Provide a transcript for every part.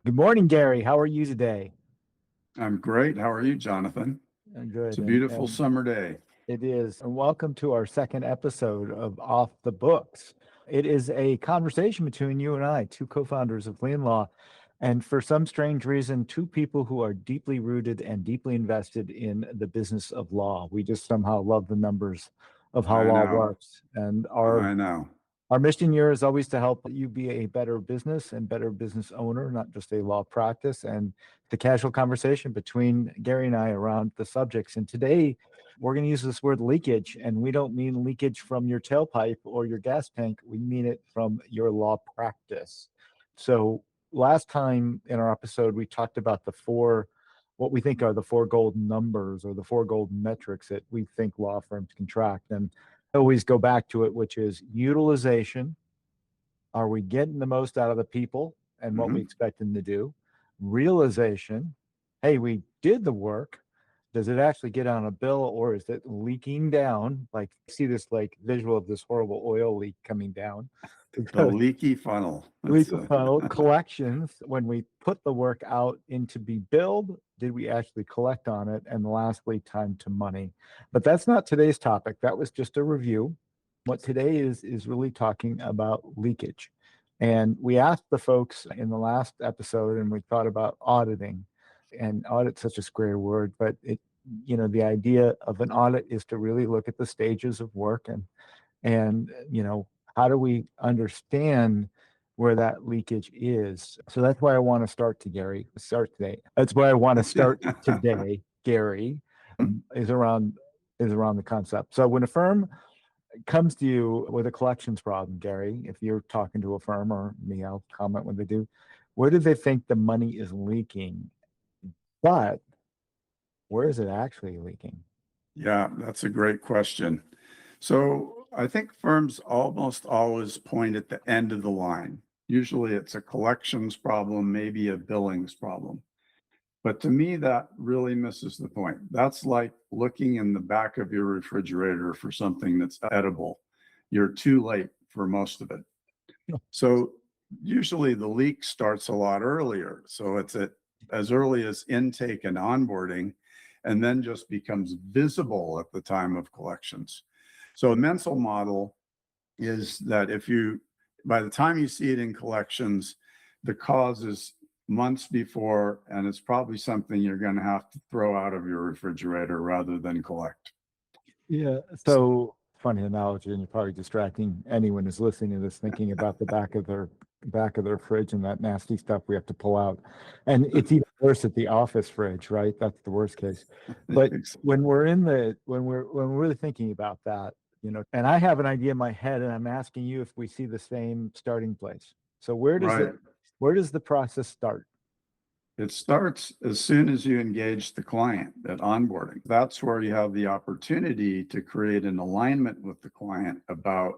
Good morning, Gary. How are you today? I'm great. How are you, Jonathan? It's Good. a And, beautiful and summer day. it is. And welcome to our second episode of Off the Books. It is a conversation between you and I, two co-founders of Lean Law, and for some strange reason, two people who are deeply rooted and deeply invested in the business of law. We just somehow love the numbers of how I law know. works. And our mission here is always to help you be a better business and better business owner, not just a law practice, and the casual conversation between Gary and I around the subjects. And today we're going to use this word leakage, and we don't mean leakage from your tailpipe or your gas tank. We mean it from your law practice. So last time in our episode, we talked about what we think are the four golden numbers or the four golden metrics that we think law firms can track. And I always go back to it, which is utilization. Are we getting the most out of the people and what we hmm expect them to do? Realization. Hey, we did the work. Does it actually get on a bill, or is it leaking down? Like, see this like visual of this horrible oil leak coming down. The leaky funnel. Leak funnel collections. When we put the work out into be billed, did we actually collect on it? And lastly, time to money. But that's not today's topic. That was just a review. What today is really talking about leakage. And we asked the folks in the last episode, and we thought about auditing. And audit's such a square word, but the idea of an audit is to really look at the stages of work and how do we understand where that leakage is. So that's why I want to start today. That's why I want to start today, Gary, is around the concept. So when a firm comes to you with a collections problem, Gary, if you're talking to a firm, or me, I'll comment when they do, where do they think the money is leaking? But where is it actually leaking? Yeah, that's a great question. So I think firms almost always point at the end of the line. Usually it's a collections problem, maybe a billings problem. But to me, that really misses the point. That's like looking in the back of your refrigerator for something that's edible. You're too late for most of it. So usually the leak starts a lot earlier. So it's as early as intake and onboarding, and then just becomes visible at the time of collections. So a mental model is that by the time you see it in collections, the cause is months before, and it's probably something you're going to have to throw out of your refrigerator rather than collect. Yeah. So funny analogy, and you're probably distracting anyone who's listening to this, thinking about the back of their fridge and that nasty stuff we have to pull out. And it's even worse at the office fridge, right? That's the worst case. But when we're really thinking about that, and I have an idea in my head, and I'm asking you if we see the same starting place. So Right. where does the process start? It starts as soon as you engage the client at onboarding. That's where you have the opportunity to create an alignment with the client about,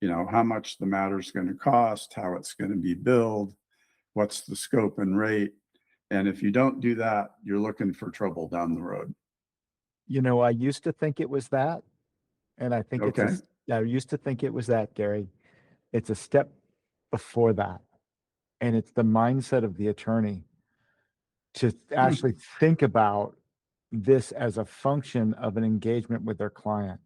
how much the matter is going to cost, how it's going to be billed, what's the scope and rate. And if you don't do that, you're looking for trouble down the road. I used to think it was that, and Okay. I used to think it was that, Gary. It's a step before that. And it's the mindset of the attorney to actually think about this as a function of an engagement with their client.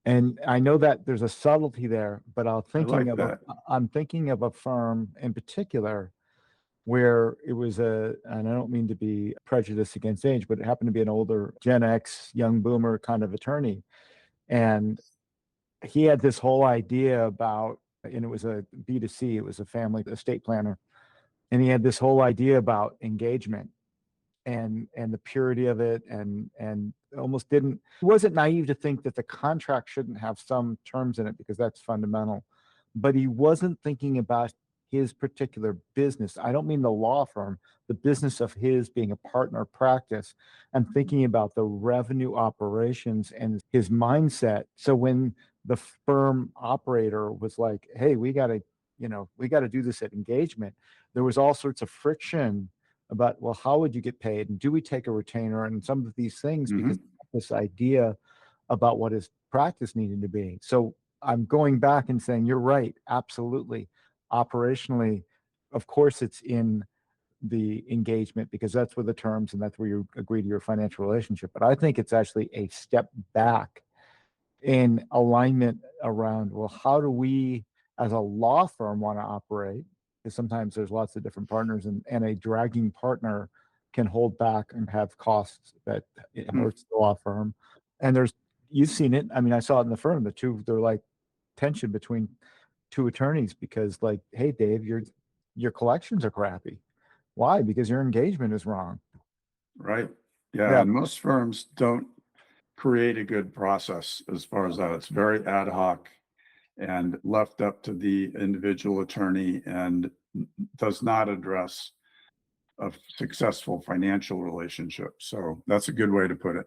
And I know that there's a subtlety there, but I like that. I'm thinking of a firm in particular where it was and I don't mean to be prejudiced against age, but it happened to be an older Gen X, young boomer kind of attorney. And he had this whole idea about, and it was a B2C, it was a family estate planner. And he had this whole idea about engagement and the purity of it, and almost didn't he wasn't naive to think that the contract shouldn't have some terms in it because that's fundamental, but he wasn't thinking about his particular business. I don't mean the law firm, the business of his being a partner practice, and thinking about the revenue operations and his mindset. So when the firm operator was like, hey, we got to do this at engagement, there was all sorts of friction about, well, how would you get paid? And do we take a retainer? And some of these things, because hmm this idea about what his practice needed to be. So I'm going back and saying, you're right. Absolutely. Operationally, of course, it's in the engagement because that's where the terms and that's where you agree to your financial relationship. But I think it's actually a step back in alignment around, well, how do we as a law firm want to operate? Because sometimes there's lots of different partners, and a dragging partner can hold back and have costs that it Mm, hurts the law firm. And you've seen it. I mean, I saw it in the firm, they're like tension between two attorneys because, like, hey, Dave, your collections are crappy. Why? Because your engagement is wrong. right. Yeah. Yeah. And most firms don't create a good process as far as that. It's very ad hoc and left up to the individual attorney and does not address a successful financial relationship. So that's a good way to put it.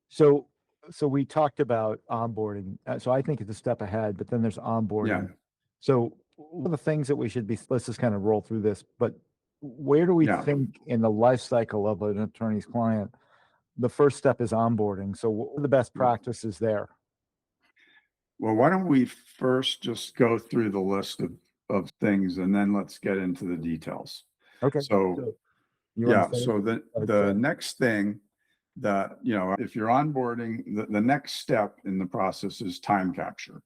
So, so we talked about onboarding. So I think it's a step ahead, but then there's Yeah. onboarding. So one of the things that we should be, let's just kind of roll through this, but where do we Yeah. think in the life cycle of an attorney's client, the first step is onboarding? So what are the best practices there? Well, why don't we first just go through the list of things and then let's get into the details. Okay. So So you want yeah, to say? so the next thing that, if you're onboarding, the next step in the process is time capture.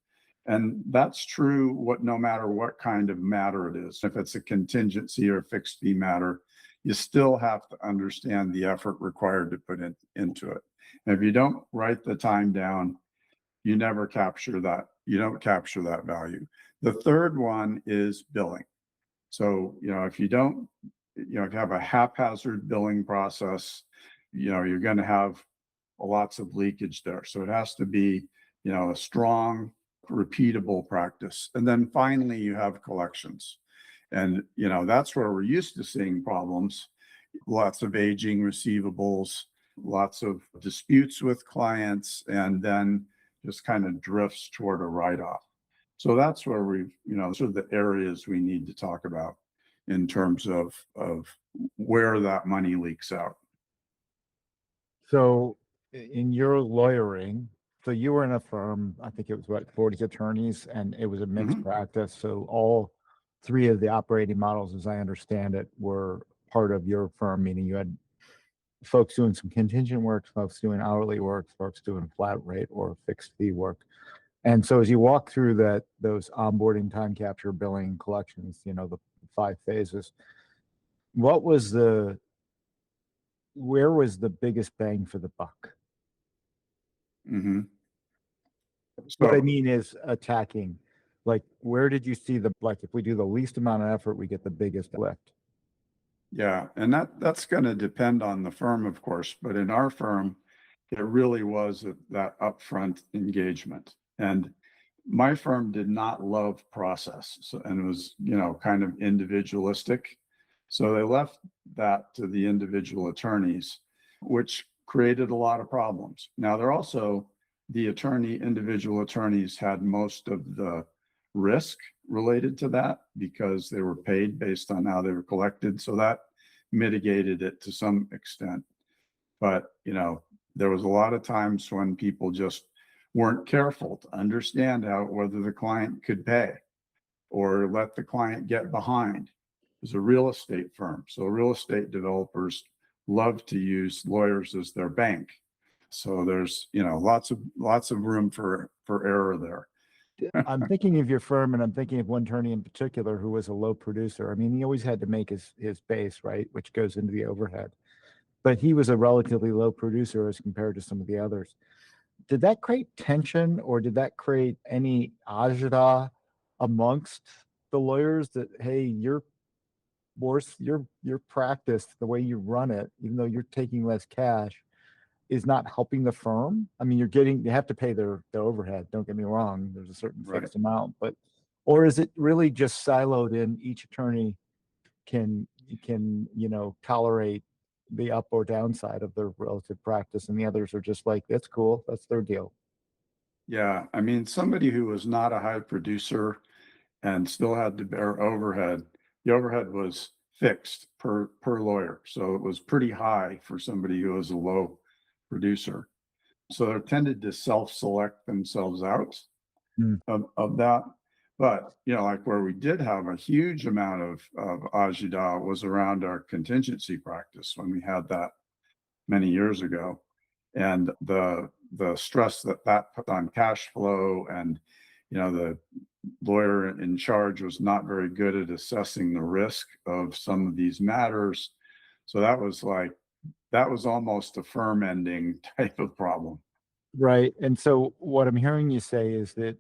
And that's true no matter what kind of matter it is. If it's a contingency or a fixed fee matter, you still have to understand the effort required to put into it. And if you don't write the time down, you never capture that. You don't capture that value. The third one is billing. So, if you don't, if you have a haphazard billing process, you're going to have lots of leakage there. So it has to be, a strong, repeatable practice. And then finally, you have collections. And, that's where we're used to seeing problems, lots of aging receivables, lots of disputes with clients, and then just kind of drifts toward a write-off. So that's where those are the areas we need to talk about in terms of where that money leaks out. So in your lawyering, so you were in a firm, I think it was what, 40 attorneys, and it was a mixed Mhm. practice. So all three of the operating models, as I understand it, were part of your firm, meaning you had folks doing some contingent work, folks doing hourly work, folks doing flat rate or fixed fee work. And so as you walk through those onboarding, time capture, billing, collections, the 5 phases, what was where was the biggest bang for the buck? Mhm. What I So mean is attacking. Like, where did you see like, if we do the least amount of effort, we get the biggest lift? yeah, and that's going to depend on the firm, of course, but in our firm, it really was that upfront engagement. And my firm did not love process, and it was, kind of individualistic. So they left that to the individual attorneys, which created a lot of problems. Now, they're also the individual attorneys had most of the risk related to that because they were paid based on how they were collected. So that mitigated it to some extent. But, there was a lot of times when people just weren't careful to understand whether the client could pay or let the client get behind. It's a real estate firm. So real estate developers love to use lawyers as their bank. So there's, lots of room for error there. I'm thinking of your firm, and I'm thinking of one attorney in particular who was a low producer. I mean, he always had to make his base, right, which goes into the overhead. But he was a relatively low producer as compared to some of the others. Did that create tension, or did that create any agita amongst the lawyers that, hey, your practice, the way you run it, even though you're taking less cash, is not helping the firm? I mean, you have to pay their overhead. Don't get me wrong. There's a certain Right. fixed amount, or is it really just siloed in? Each attorney can tolerate the up or downside of their relative practice, and the others are just like, that's cool. That's their deal. Yeah. I mean, somebody who was not a high producer and still had to bear overhead, the overhead was fixed per lawyer. So it was pretty high for somebody who was a low producer. So they tended to self-select themselves out Mm. of that. But, like where we did have a huge amount of agita was around our contingency practice when we had that many years ago. And the stress that put on cash flow, and, the lawyer in charge was not very good at assessing the risk of some of these matters. So that was almost a firm ending type of problem. Right. And so what I'm hearing you say is that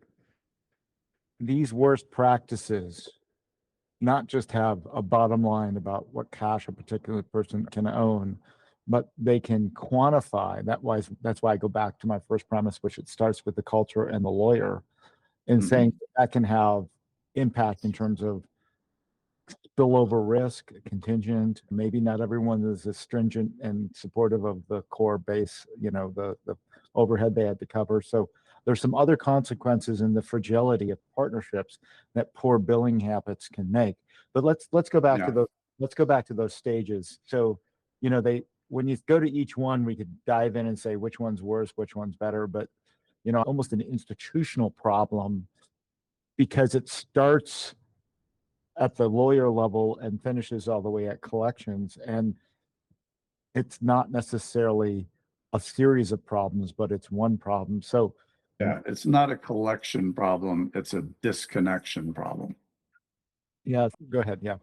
these worst practices not just have a bottom line about what cash a particular person can own, but they can quantify. That's why I go back to my first premise, which it starts with the culture and the lawyer, and Mhm. saying that can have impact in terms of spillover risk, contingent. Maybe not everyone is as stringent and supportive of the core base, the overhead they had to cover. So there's some other consequences in the fragility of partnerships that poor billing habits can make. But let's go back to Yeah. those stages. So, they when you go to each one, we could dive in and say which one's worse, which one's better, but almost an institutional problem because it starts at the lawyer level and finishes all the way at collections. And it's not necessarily a series of problems, but it's one problem. So, Yeah. It's not a collection problem, it's a disconnection problem. yeah, go ahead. Yeah.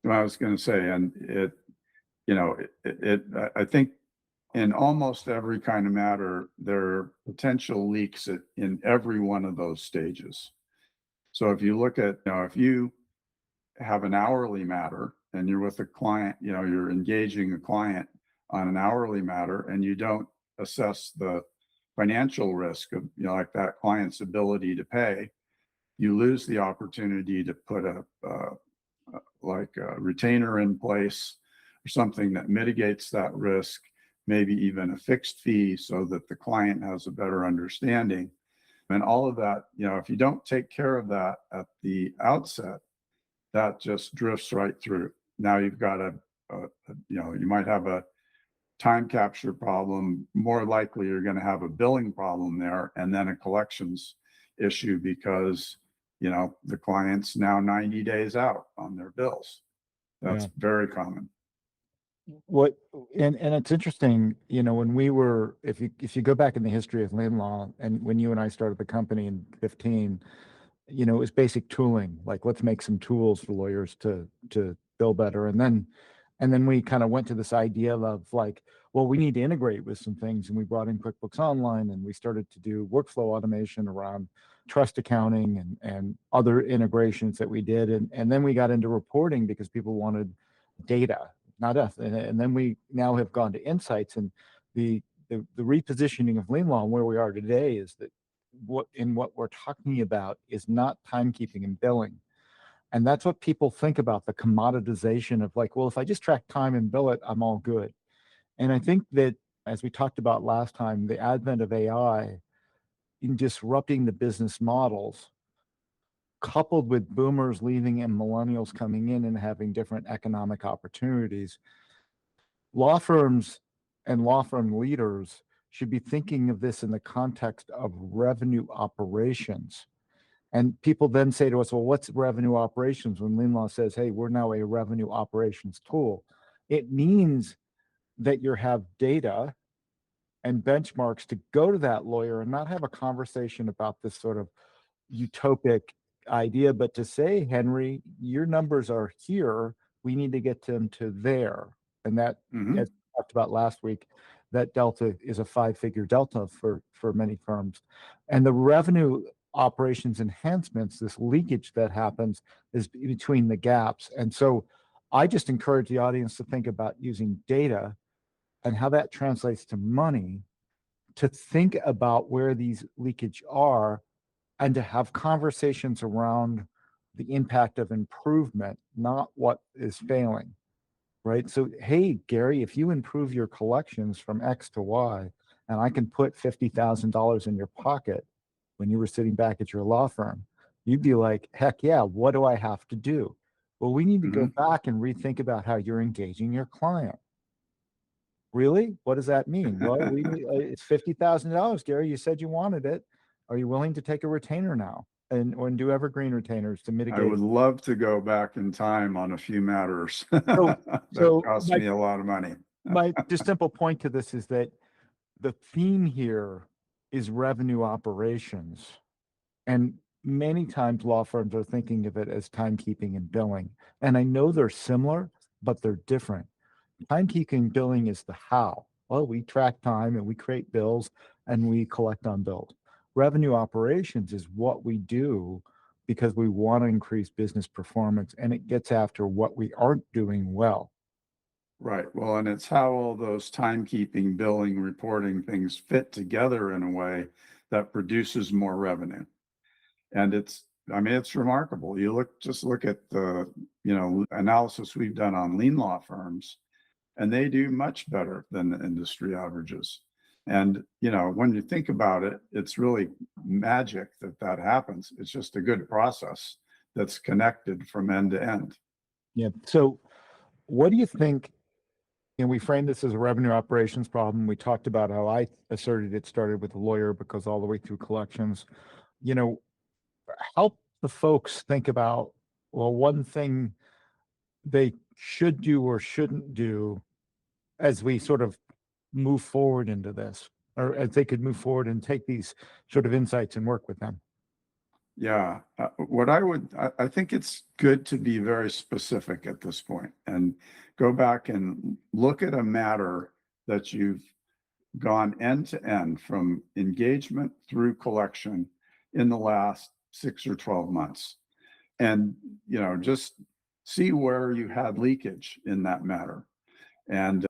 Well, I was going to say, and I think in almost every kind of matter, there are potential leaks in every one of those stages. So if you look at, if you have an hourly matter and you're with a client, you're engaging a client on an hourly matter and you don't assess the financial risk of, like that client's ability to pay, you lose the opportunity to put like a retainer in place or something that mitigates that risk, maybe even a fixed fee so that the client has a better understanding. And all of that, if you don't take care of that at the outset, that just drifts right through. Now you've got you might have a time capture problem. More likely, you're going to have a billing problem there, and then a collections issue because the client's now 90 days out on their bills. That's Yeah. very common. What and it's interesting, when we were if you go back in the history of lien law and when you and I started the company in 15, it was basic tooling, like let's make some tools for lawyers to bill better. And then we kind of went to this idea of like, well, we need to integrate with some things. And we brought in QuickBooks Online and we started to do workflow automation around trust accounting and other integrations that we did. And then we got into reporting because people wanted data, not us. And then we now have gone to insights, and the repositioning of lien law and where we are today is that what we're talking about is not timekeeping and billing. And that's what people think about, the commoditization of like, well, if I just track time and bill it, I'm all good. And I think that, as we talked about last time, the advent of AI in disrupting the business models, coupled with boomers leaving and millennials coming in and having different economic opportunities, law firms and law firm leaders should be thinking of this in the context of revenue operations. And people then say to us, well, what's revenue operations? When lien law says, hey, we're now a revenue operations tool, it means that you have data and benchmarks to go to that lawyer and not have a conversation about this sort of utopic idea, but to say, Henry, your numbers are here. We need to get them to there. And that, Mhm. as we talked about last week, that delta is a 5-figure delta for many firms. And the revenue operations enhancements, this leakage that happens, is between the gaps. And so I just encourage the audience to think about using data and how that translates to money, to think about where these leakage are and to have conversations around the impact of improvement, not what is failing, right? So, hey, Gary, if you improve your collections from X to Y, and I can put $50,000 in your pocket when you were sitting back at your law firm, you'd be like, heck yeah, what do I have to do? Well, we need to go Mhm. back and rethink about how you're engaging your client. Really? What does that mean? Well, it's $50,000, Gary. You said you wanted it. Are you willing to take a retainer now? and do evergreen retainers to I mitigate. would love to go back in time on a few matters So, that cost me a lot of money. my just simple point to this is that the theme here is revenue operations. And many times law firms are thinking of it as timekeeping and billing. And I know they're similar, but they're different. Timekeeping and billing is the how. Well, we track time and we create bills and we collect on bills. Revenue operations is what we do because we want to increase business performance, and it gets after what we aren't doing well. Right. Well, and it's how all those timekeeping, billing, reporting things fit together in a way that produces more revenue. And I mean, it's remarkable. Just look at the, analysis we've done on lien law firms, and they do much better than the industry averages. And, when you think about it, it's really magic that happens. It's just a good process that's connected from end to end. Yeah. So what do you think? And we framed this as a revenue operations problem. We talked about how I asserted it started with a lawyer because all the way through collections, you know, help the folks think about, well, one thing they should do or shouldn't do as we sort of move forward into this, or as they could move forward and take these sort of insights and work with them. Yeah, I think it's good to be very specific at this point and go back and look at a matter that you've gone end to end from engagement through collection in the last 6 or 12 months. And, just see where you had leakage in that matter. And,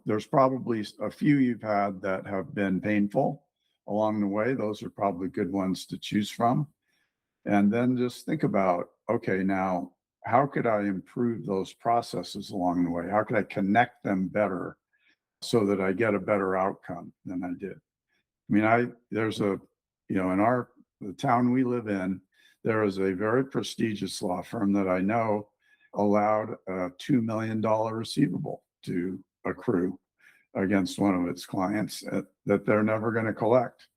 there's probably a few you've had that have been painful along the way. Those are probably good ones to choose from. And then just think about, okay, now how could I improve those processes along the way? How could I connect them better so that I get a better outcome than I did? I mean, in the town we live in, there is a very prestigious law firm that I know allowed a $2 million receivable to accrue against one of its clients that they're never going to collect.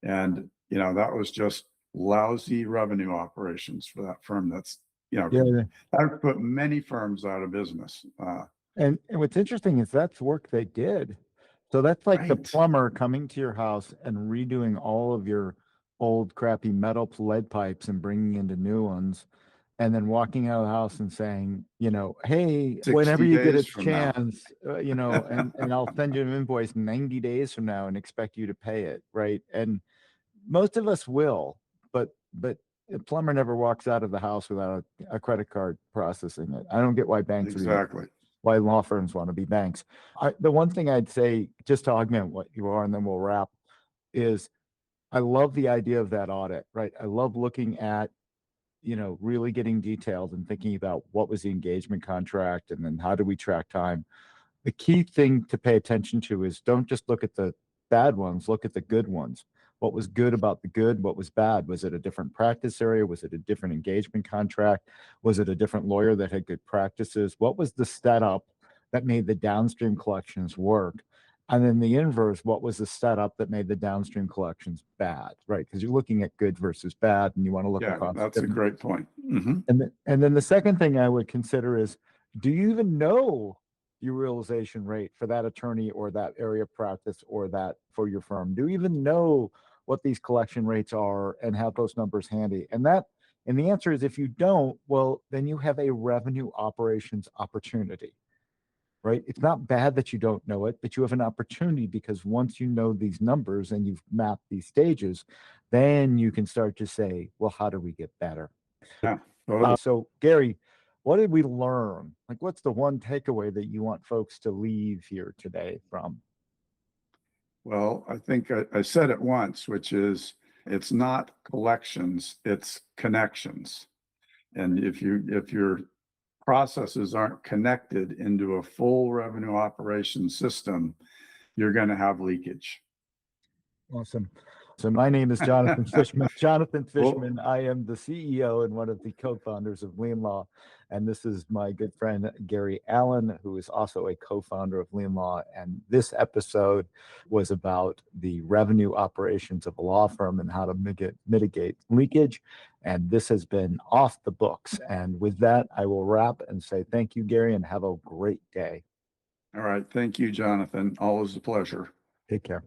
And, that was just lousy revenue operations for that firm. That's, Yeah. that put many firms out of business. And what's interesting is that's work they did. So that's like the Right. plumber coming to your house and redoing all of your old crappy metal lead pipes and bringing into new ones, and then walking out of the house and saying, hey, whenever 60 you get a days from now. chance, and I'll send you an invoice 90 days from now and expect you to pay it, right? And most of us will, but a plumber never walks out of the house without a credit card processing it. I don't get why banks are even Exactly. why law firms want to be banks. The one thing I'd say, just to augment what you are, and then we'll wrap, is I love the idea of that audit, right? I love looking at, really getting detailed and thinking about what was the engagement contract and then how do we track time. The key thing to pay attention to is don't just look at the bad ones, look at the good ones. What was good about the good? What was bad? Was it a different practice area? Was it a different engagement contract? Was it a different lawyer that had good practices? What was the setup that made the downstream collections work? And then the inverse, what was the setup that made the downstream collections bad, right? Because you're looking at good versus bad, and you want to look across. That's a great point. Mm-hmm. And then the second thing I would consider is, do you even know your realization rate for that attorney or that area of practice or that for your firm? Do you even know what these collection rates are and have those numbers handy? And the answer is, if you don't, well, then you have a revenue operations opportunity, right? It's not bad that you don't know it, but you have an opportunity, because once you know these numbers and you've mapped these stages, then you can start to say, well, how do we get better? Yeah. Totally. So Gary, what did we learn? Like, what's the one takeaway that you want folks to leave here today from? Well, I think I said it once, which is it's not collections, it's connections. And if your processes aren't connected into a full revenue operations system, you're going to have leakage. Awesome. So my name is Jonathan Fishman. Jonathan Well, Fishman. I am the CEO and one of the co-founders of Lean Law. And this is my good friend, Gary Allen, who is also a co-founder of Lean Law. And this episode was about the revenue operations of a law firm and how to mitigate leakage. And this has been off the books. And with that, I will wrap and say thank you, Gary, and have a great day. all right. Thank you, Jonathan. Always a pleasure. Take care.